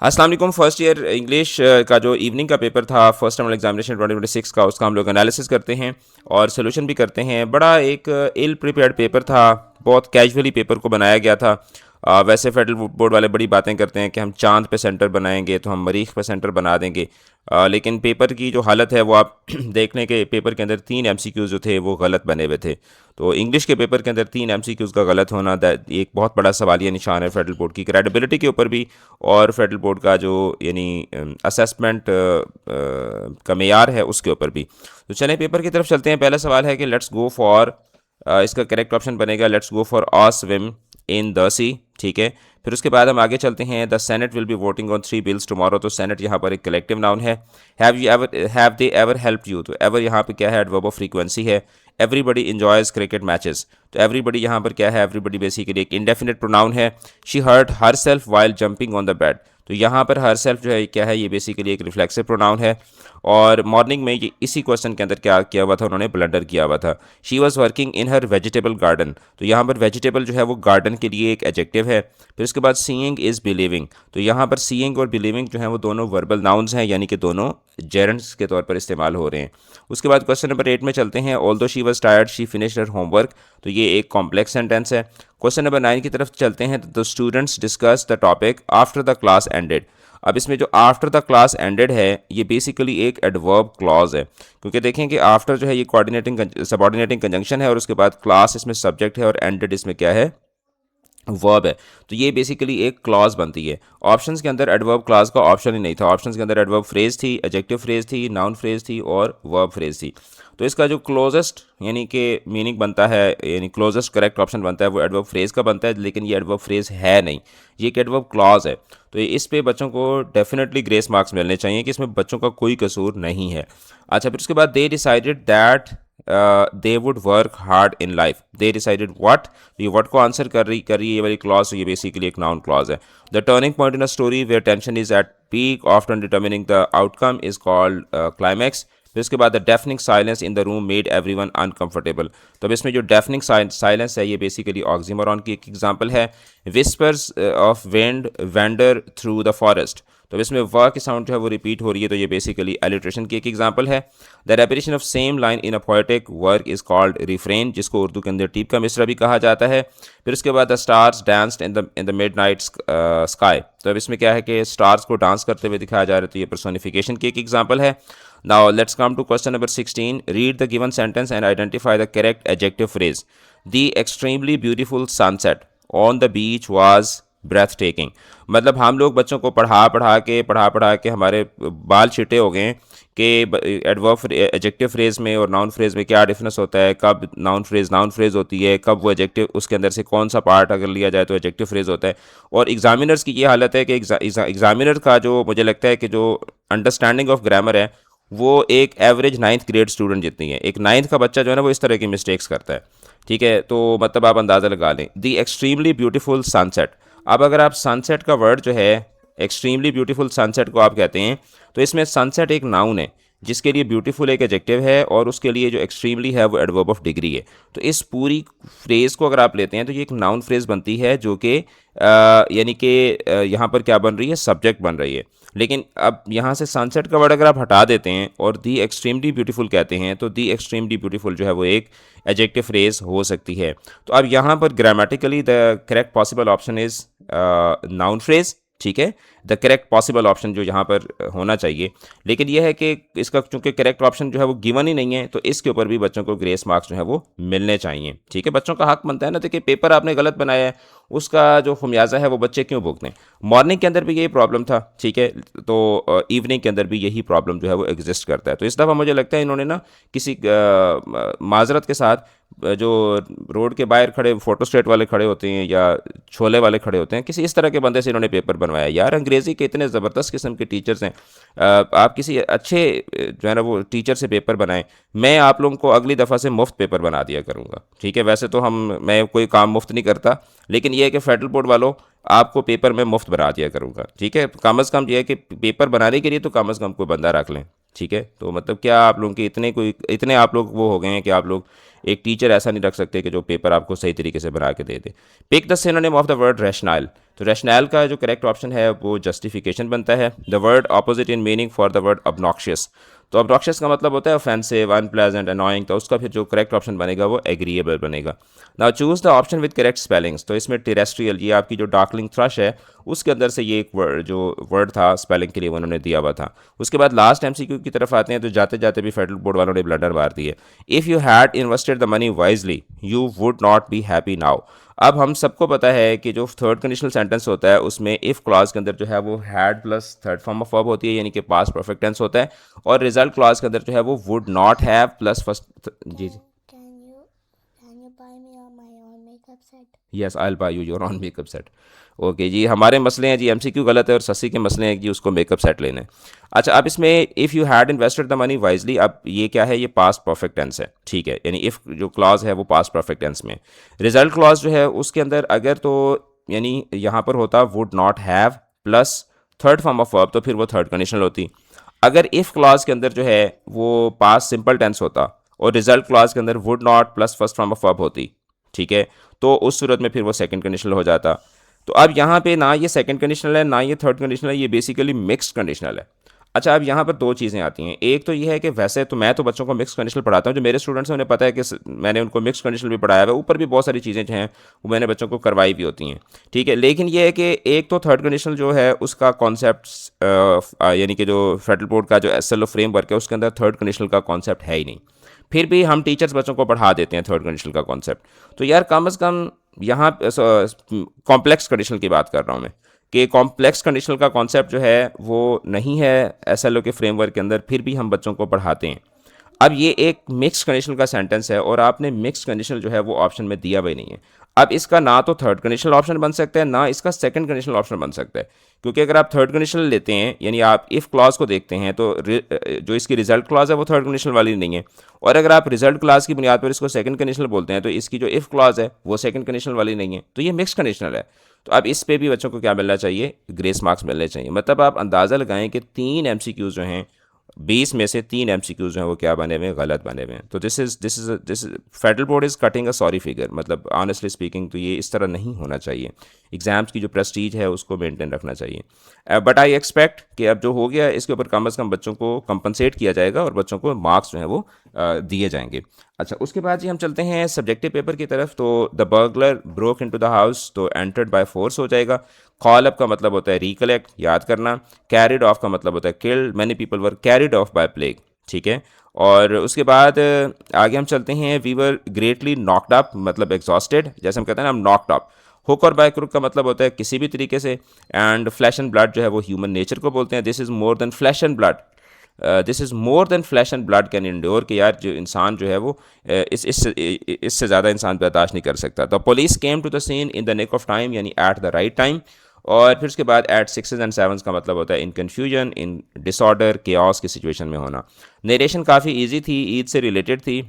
अस्सलाम वालेकुम। First year English का जो इवनिंग का पेपर था फर्स्ट टर्मिनल एग्जामिनेशन 2026 का, उसका हम लोग एनालिसिस करते हैं और सोल्यूशन भी करते हैं। बड़ा एक इल प्रिपेयर्ड पेपर था, बहुत कैजुअली पेपर को बनाया गया था। वैसे फेडरल बोर्ड वाले बड़ी बातें करते हैं कि हम चांद पे सेंटर बनाएंगे तो हम मरीख पे सेंटर बना देंगे। लेकिन पेपर की जो हालत है वो आप देख लें कि पेपर के अंदर 3 MCQs जो थे वो गलत बने हुए थे। तो इंग्लिश के पेपर के अंदर 3 MCQs का गलत होना एक बहुत बड़ा सवालिया निशान है फेडरल बोर्ड की क्रेडिबिलिटी के ऊपर भी, और फेडरल बोर्ड का जो यानी असेसमेंट का मेयार है उसके ऊपर भी। तो चलें पेपर की तरफ चलते हैं। पहला सवाल है कि लेट्स गो फॉर, इसका करेक्ट ऑप्शन बनेगा let's go for a swim in the sea. ठीक है, फिर उसके बाद हम आगे चलते हैं। The senate will be voting on 3 bills tomorrow. तो सेनेट यहाँ पर एक कलेक्टिव नाउन है। Have they ever helped you, तो एवर यहाँ पे क्या है, एडवर्ब ऑफ फ्रीक्वेंसी है। एवरीबडी इंजॉयज क्रिकेट मैचेस, तो एवरीबडी यहाँ पर क्या है, एवरीबडी बेसिकली एक इंडेफिनिट प्रोनाउन है। She hurt herself while jumping on the bed, तो यहाँ पर हर सेल्फ जो है क्या है, ये बेसिकली एक रिफ्लेक्सिव प्रोनाउन है। और मॉर्निंग में ये इसी क्वेश्चन के अंदर क्या किया हुआ था, उन्होंने ब्लंडर किया हुआ था। She was working in her vegetable garden, तो यहाँ पर वेजिटेबल जो है वो गार्डन के लिए एक एडजेक्टिव है। फिर उसके बाद सीइंग इज़ बिलीविंग, तो यहाँ पर सीइंग और बिलीविंग जो है वो दोनों वर्बल नाउन्स हैं, यानी कि दोनों जेरेंट्स के तौर पर इस्तेमाल हो रहे हैं। उसके बाद क्वेश्चन नंबर 8 में चलते हैं। Although she was tired she finished her homework, तो ये एक कॉम्प्लेक्स सेंटेंस है। क्वेश्चन नंबर 9 की तरफ चलते हैं। The students discuss the topic after the class ended, अब इसमें जो आफ्टर द क्लास एंडेड है ये बेसिकली एक एडवर्ब क्लॉज है, क्योंकि देखें कि आफ्टर जो है ये कोऑर्डिनेटिंग सबऑर्डिनेटिंग कंजंक्शन है, और उसके बाद क्लास इसमें सब्जेक्ट है और एंडेड इसमें क्या है, वर्ब है। तो ये बेसिकली एक क्लॉज बनती है। ऑप्शंस के अंदर एडवर्ब क्लॉज का ऑप्शन ही नहीं था। ऑप्शंस के अंदर एडवर्ब फ्रेज थी, एडजेक्टिव फ्रेज थी, नाउन फ्रेज थी और वर्ब फ्रेज थी। तो इसका जो क्लोजेस्ट यानी कि मीनिंग बनता है, यानी क्लोजेस्ट करेक्ट ऑप्शन बनता है वो एडवर्ब फ्रेज का बनता है, लेकिन ये एडवर्ब फ्रेज है नहीं, ये एक एडवर्ब क्लॉज है। तो इस पे बच्चों को डेफिनेटली ग्रेस मार्क्स मिलने चाहिए कि इसमें बच्चों का कोई कसूर नहीं है। अच्छा, फिर उसके बाद they decided that they would work hard in life, they decided what, ये व्हाट को आंसर कर रही है ये वाली क्लॉज, ये बेसिकली एक नाउन क्लॉज है। The turning point in a story where tension is at peak often determining the outcome is called climax. फिर उसके बाद the deafening silence in the room made everyone uncomfortable, तो अब इसमें जो डेफनिंग साइलेंस है ये बेसिकली ऑक्सीमोरॉन की एक एग्जांपल है। Whispers of wind vendor through the forest, तो अब इसमें व की साउंड जो है वो रिपीट हो रही है, तो ये बेसिकली एलिट्रेशन की एक एग्जांपल है। The repetition of same line in a poetic work is called refrain, जिसको उर्दू के अंदर टीप का मिसरा भी कहा जाता है। फिर उसके बाद the stars danced in the mid night sky, तो अब इसमें क्या है कि स्टार्स को डांस करते हुए दिखाया जा रहा है, तो ये पर्सोनिफिकेशन की एक एग्जांपल है। Now let's come to question number 16. Read the given sentence and identify the correct adjective phrase. The extremely beautiful sunset on the beach was breathtaking. मतलब हम लोग बच्चों को पढ़ा के हमारे बाल छिटे हो गए हैं कि एडवर्ब एडजेक्टिव फ्रेज में और नाउन फ्रेज में क्या डिफरेंस होता है, कब नाउन फ्रेज होती है, कब वो एडजेक्टिव उसके अंदर से कौन सा पार्ट अगर लिया जाए तो एडजेक्टिव फ्रेज होता है। और एग्जामिनर्स की ये हालत है कि एग्जामिनर का जो मुझे लगता है कि जो अंडरस्टैंडिंग ऑफ ग्रामर है वो एक एवरेज 9th ग्रेड स्टूडेंट जितनी है। एक 9th का बच्चा जो है ना वो इस तरह की मिस्टेक्स करता है। ठीक है, तो मतलब आप अंदाज़ा लगा लें। दी एक्सट्रीमली ब्यूटीफुल सनसेट, अब अगर आप सनसेट का वर्ड जो है, एक्सट्रीमली ब्यूटीफुल सनसेट को आप कहते हैं, तो इसमें सनसेट एक नाउन है जिसके लिए ब्यूटीफुल एक एडजेक्टिव है और उसके लिए जो एक्सट्रीमली है वो एडवर्ब ऑफ डिग्री है। तो इस पूरी फ्रेज़ को अगर आप लेते हैं तो ये एक नाउन फ्रेज़ बनती है जो कि यानी कि यहाँ पर क्या बन रही है, सब्जेक्ट बन रही है। लेकिन अब यहाँ से सनसेट का वर्ड अगर आप हटा देते हैं और दी एक्सट्रीमली ब्यूटीफुल कहते हैं तो दी एक्सट्रीमली ब्यूटीफुल जो है वो एक एडजेक्टिव फ्रेज हो सकती है। तो अब यहाँ पर grammatically the correct possible option is noun phrase. ठीक है, द करेक्ट पॉसिबल ऑप्शन जो यहाँ पर होना चाहिए, लेकिन यह है कि इसका चूंकि करेक्ट ऑप्शन जो है वो गिवन ही नहीं है, तो इसके ऊपर भी बच्चों को ग्रेस मार्क्स जो है वो मिलने चाहिए। ठीक है, बच्चों का हक बनता है ना, देखिए पेपर आपने गलत बनाया है, उसका जो खमियाजा है वो बच्चे क्यों भुगतें। मॉर्निंग के अंदर भी यही प्रॉब्लम था, ठीक है, तो इवनिंग के अंदर भी यही प्रॉब्लम जो है वो एग्जिस्ट करता है। तो इस दफ़ा मुझे लगता है इन्होंने ना किसी माजरत के साथ जो रोड के बाहर खड़े फोटो स्टेट वाले खड़े होते हैं या छोले वाले खड़े होते हैं, किसी इस तरह के बंदे से इन्होंने पेपर बनवाया। यार अंग्रेज़ी के इतने ज़बरदस्त किस्म के टीचर्स हैं, आप किसी अच्छे जो है ना वो टीचर से पेपर बनाएं। मैं आप लोगों को अगली दफ़ा से मुफ्त पेपर बना दिया करूँगा। ठीक है, वैसे तो मैं कोई काम मुफ्त नहीं करता, लेकिन यह है कि फेडरल बोर्ड वालों आपको पेपर मैं मुफ्त बना दिया करूँगा। ठीक है, कम अज़ कम यह है कि पेपर बनाने के लिए तो कम अज़ कम कोई बंदा रख लें। ठीक है, तो मतलब क्या आप लोगों के इतने आप लोग वो हो गए हैं कि आप लोग एक टीचर ऐसा नहीं रख सकते कि जो पेपर आपको सही तरीके से बना के दे दे। Pick the synonym of the word rational. तो रैशनल का जो करेक्ट ऑप्शन है वो जस्टिफिकेशन बनता है। The word opposite in meaning for the word obnoxious. तो ऑब्नॉक्शियस का मतलब होता है ऑफेंसिव, अनप्लेजेंट, अनोइंग, तो उसका फिर जो करेक्ट ऑप्शन बनेगा वो एग्रीएबल बनेगा। Now choose the option with correct spellings. तो इसमें टेरेस्ट्रियल, ये आपकी जो डार्कलिंग थ्रश है उसके अंदर से ये एक वर्ड, जो वर्ड था स्पेलिंग के लिए उन्होंने दिया हुआ था। उसके बाद लास्ट एमसीक्यू की तरफ आते हैं, तो जाते जाते भी फेडरल बोर्ड वालों ने ब्लडर मार दी है। If you had invested the money wisely you would not be happy now. अब हम सबको पता है कि जो थर्ड कंडीशनल सेंटेंस होता है उसमें इफ़ क्लॉज के अंदर जो है वो had plus third form of verb होती है, यानी कि पास्ट परफेक्ट टेंस होता है। और रिजल्ट क्लॉज के अंदर जो है वो would not have plus first. जी जी, Can you buy me my own makeup set? Yes I will buy you your own makeup set. Okay जी, हमारे मसले हैं जी एमसीक्यू गलत है और ससी के मसले हैं जी उसको मेकअप सेट लेने हैं। अच्छा, अब इसमें if you had invested the money wisely, अब ये क्या है, ये पास्ट परफेक्ट टेंस है, ठीक है, यानी इफ़ जो क्लॉज है वो पास्ट परफेक्ट टेंस में। रिजल्ट क्लॉज जो है उसके अंदर अगर तो यानी यहाँ पर होता would not have plus third form of verb, तो फिर वो थर्ड कंडीशनल होती। अगर इफ़ क्लॉज के अंदर जो है वो पास्ट सिंपल टेंस होता और रिजल्ट क्लॉज के अंदर would not plus first form of verb होती, ठीक है, तो उस सूरत में फिर वो सेकंड कंडीशनल हो जाता। तो अब यहाँ पे ना ये सेकंड कंडीशनल है ना ये थर्ड कंडीशनल है, ये बेसिकली मिक्स्ड कंडीशनल है। अच्छा, अब यहाँ पर दो चीज़ें आती हैं। एक तो ये है कि वैसे तो मैं तो बच्चों को मिक्स कंडीशनल पढ़ाता हूँ, जो मेरे स्टूडेंट्स हैं उन्हें पता है कि मैंने उनको मिक्स कंडीशनल भी पढ़ाया हुआ है, ऊपर भी बहुत सारी चीज़ें जो हैं वो मैंने बच्चों को करवाई भी होती हैं, ठीक है। लेकिन ये है कि एक तो थर्ड कंडीशनल जो है उसका कॉन्सेप्ट यानी कि जो फेडरल बोर्ड का जो एसएलओ फ्रेमवर्क है उसके अंदर थर्ड कंडीशनल का कॉन्सेप्ट है ही नहीं। फिर भी हम टीचर्स बच्चों को पढ़ा देते हैं थर्ड कंडीशनल का कॉन्सेप्ट। तो यार कम अज़ कम यहाँ कॉम्प्लेक्स कंडीशनल की बात कर रहा हूँ मैं, कि कॉम्प्लेक्स कंडीशनल का कॉन्सेप्ट जो है वो नहीं है एसएलओ के फ्रेमवर्क के अंदर, फिर भी हम बच्चों को पढ़ाते हैं। अब ये एक मिक्स कंडीशनल का सेंटेंस है और आपने मिक्स कंडीशनल जो है वो ऑप्शन में दिया भी नहीं है। अब इसका ना तो थर्ड कंडीशनल ऑप्शन बन सकता है ना इसका सेकंड कंडीशनल ऑप्शन बन सकता है, क्योंकि अगर आप थर्ड कंडीशनल लेते हैं यानी आप इफ़ क्लॉज को देखते हैं तो जो इसकी रिजल्ट क्लॉज है वो थर्ड कंडीशनल वाली नहीं है, और अगर आप रिजल्ट क्लॉज की बुनियाद पर इसको सेकंड कंडीशनल बोलते हैं तो इसकी जो इफ़ क्लॉज है वो सेकंड कंडीशनल वाली नहीं है, तो ये मिक्स कंडीशनल है। तो अब इस पे भी बच्चों को क्या मिलना चाहिए, ग्रेस मार्क्स मिलने चाहिए। मतलब आप अंदाज़ा लगाएं कि 3 एमसीक्यूज़ जो हैं 20 में से 3 एमसीक्यूज़ जो हैं वो क्या बने हुए हैं, गलत बने हुए हैं। तो this federal board is cutting a sorry figure, मतलब ऑनेस्टली स्पीकिंग तो ये इस तरह नहीं होना चाहिए। एग्ज़ाम्स की जो प्रेस्टीज है उसको मेंटेन रखना चाहिए। बट आई एक्सपेक्ट कि अब जो हो गया है इसके ऊपर कम अज़ कम बच्चों को कंपनसेट किया जाएगा और बच्चों को मार्क्स जो हैं वो दिए जाएंगे। अच्छा, उसके बाद जी हम चलते हैं सब्जेक्टिव पेपर की तरफ। तो the burglar broke into the house, तो एंटर्ड बाय फोर्स हो जाएगा। कॉल अप का मतलब होता है रिकलेक्ट, याद करना। कैरिड ऑफ का मतलब होता है killed, many people were carried off by plague, ठीक है। और उसके बाद आगे हम चलते हैं, we were greatly knocked up, मतलब एग्जॉस्टेड, जैसे हम कहते हैं ना हम नॉक्ड अप। हुक और बाय क्रुक का मतलब होता है किसी भी तरीके से। एंड फ्लैश एंड ब्लड जो है वो ह्यूमन नेचर को बोलते हैं। This is more than flash and blood, this is more than flash and blood can endure, कि यार जो इंसान जो है वो इससे ज़्यादा इंसान बर्दाश्त नहीं कर सकता। The police came to the scene in the nick of time, यानी एट द राइट टाइम। और फिर उसके बाद एट सिक्सेज एंड सेवन्स का मतलब होता है इन कन्फ्यूजन, इन डिसऑर्डर, केओस की सिचुएशन में होना। नरेशन काफ़ी ईजी थी, ईद से रिलेटेड थी।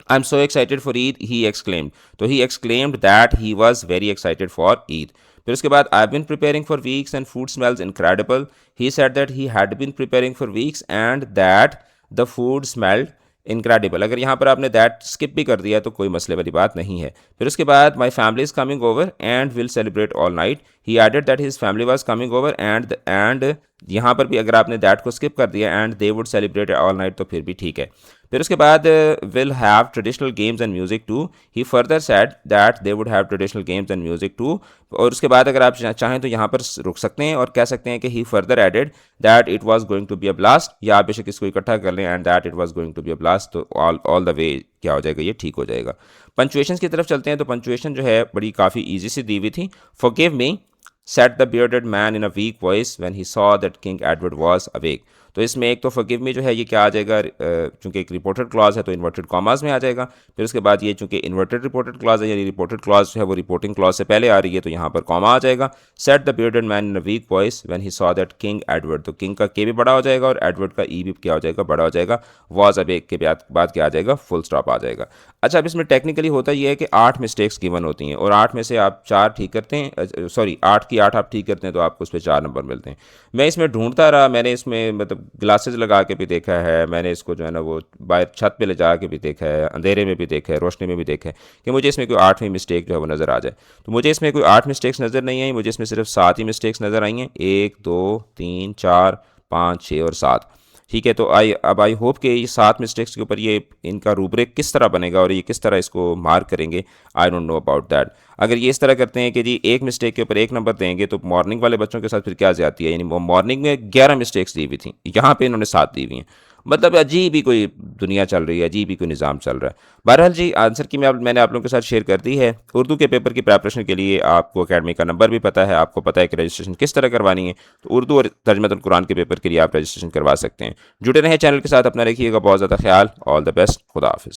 I am so excited for Eid, he exclaimed, तो he exclaimed that he was very excited for Eid. फिर उसके बाद I been preparing for weeks and food smells incredible, he said that he had been preparing for weeks and that the food smelled incredible. अगर यहाँ पर आपने that skip भी कर दिया तो कोई मसले वाली बात नहीं है। फिर उसके बाद my family is coming over and will celebrate all night, he added that his family was coming over and यहाँ पर भी अगर आपने दैट को स्किप कर दिया and they would celebrate all night तो फिर भी ठीक है। फिर उसके बाद will have traditional games and music too, he further said that they would have traditional games and music too. और उसके बाद अगर आप चाहें तो यहाँ पर रुक सकते हैं और कह सकते हैं कि he further added that it was going to be a blast, या आप बेशक इसको इकट्ठा कर लें and that it was going to be a blast, तो ऑल द वे क्या हो जाएगा, ये ठीक हो जाएगा। पंचुएशन की तरफ चलते हैं, तो पंचुएशन जो है बड़ी काफ़ी ईजी सी दी हुई थी। Forgive me said the bearded man in a weak voice when he saw that King Edward was awake। तो इसमें एक तो forgive me जो है ये क्या आ जाएगा, चूंकि एक रिपोर्टेड क्लॉज है तो इन्वर्टेड कॉमास में आ जाएगा। फिर उसके बाद ये चूंकि इन्वर्टेड रिपोर्टेड क्लॉज है, यानी रिपोर्टेड क्लॉज जो है वो रिपोर्टिंग क्लॉज से पहले आ रही है, तो यहाँ पर कॉमा आ जाएगा। said the bearded man in a weak voice when he saw that King Edward, तो किंग का के भी बड़ा हो जाएगा और एडवर्ड का ई भी क्या हो जाएगा, बड़ा हो जाएगा। was awake के बाद क्या आ जाएगा, फुल स्टॉप आ जाएगा। अच्छा, अब इसमें टेक्निकली होता ये है कि 8 मिस्टेक्स गिवन होती हैं और 8 में से आप 4 ठीक करते हैं, सॉरी 8 की 8 आप ठीक करते हैं तो आपको उस पर 4 नंबर मिलते हैं। मैं इसमें ढूंढता रहा, मैंने इसमें मतलब ग्लासेस लगा के भी देखा है, मैंने इसको जो है ना वो बाहर छत पे ले जा के भी देखा है, अंधेरे में भी देखा है, रोशनी में भी देखा है कि मुझे इसमें कोई 8वीं मिस्टेक जो है वो नज़र आ जाए। तो मुझे इसमें कोई 8 मिस्टेक्स नज़र नहीं आई, मुझे इसमें सिर्फ 7 ही मिस्टेक्स नज़र आई हैं, 1 2 3 4 5 6 और 7। ठीक है, तो आई होप कि ये 7 मिस्टेक्स के ऊपर ये इनका रूब्रिक किस तरह बनेगा और ये किस तरह इसको मार्क करेंगे, I don't know about that. अगर ये इस तरह करते हैं कि जी एक मिस्टेक के ऊपर 1 नंबर देंगे तो मॉर्निंग वाले बच्चों के साथ फिर क्या ज़्यादती है, यानी वो मॉर्निंग में 11 मिस्टेक्स दी हुई थी, यहाँ पे इन्होंने 7 दी हुई हैं। मतलब अजीब ही कोई दुनिया चल रही है, अजीब ही कोई निज़ाम चल रहा है। बहरहाल जी, आंसर की मैंने आप लोगों के साथ शेयर कर दी है। उर्दू के पेपर की प्रिपरेशन के लिए आपको अकेडमी का नंबर भी पता है, आपको पता है कि रजिस्ट्रेशन किस तरह करवानी है। तो उर्दू और तर्जमतुल कुरान के पेपर के लिए आप रजिस्ट्रेशन करवा सकते हैं। जुड़े रहें चैनल के साथ, अपना रखिएगा बहुत ज़्यादा ख्याल। ऑल द बेस्ट, खुदा हाफिज़।